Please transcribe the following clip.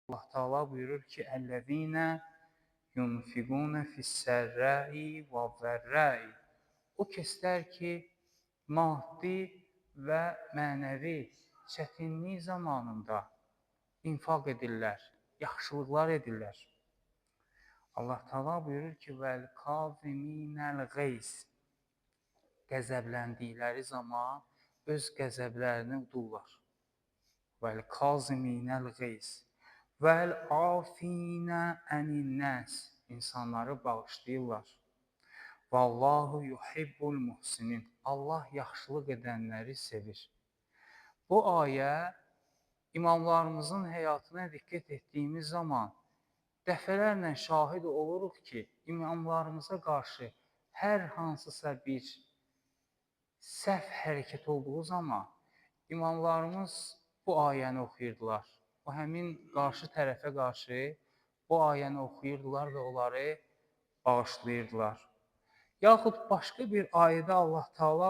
Allah Taala buyurur ki: "Ellezine yunfikune fis-serrai ve'z-zerrai." O kəslər ki, maddi və mənəvi çətinlik zamanında infaq edirlər, yaxşılıqlar edirlər. Allah Taala buyurur ki: "Vəl kaziminəl qeyz." Qəzəbləndikləri zaman öz qəzəblərini udurlar. Vəl kaziminəl qeyz. Vəl afinə ənin-nəs. İnsanları bağışlayırlar. Vallahu yuhibbul muhsinin. Allah yaxşılıq edənləri sevir. Bu ayə imamlarımızın həyatına diqqət etdiyimiz zaman dəfələrlə şahid oluruq ki, imamlarımıza qarşı hər hansısa bir səhv hərəkət olduğu zaman imamlarımız bu ayəni oxuyurdular. O həmin qarşı tərəfə qarşı bu ayəni oxuyurdular və onları bağışlayırdılar. Yaxud başqa bir ayədə Allah Taala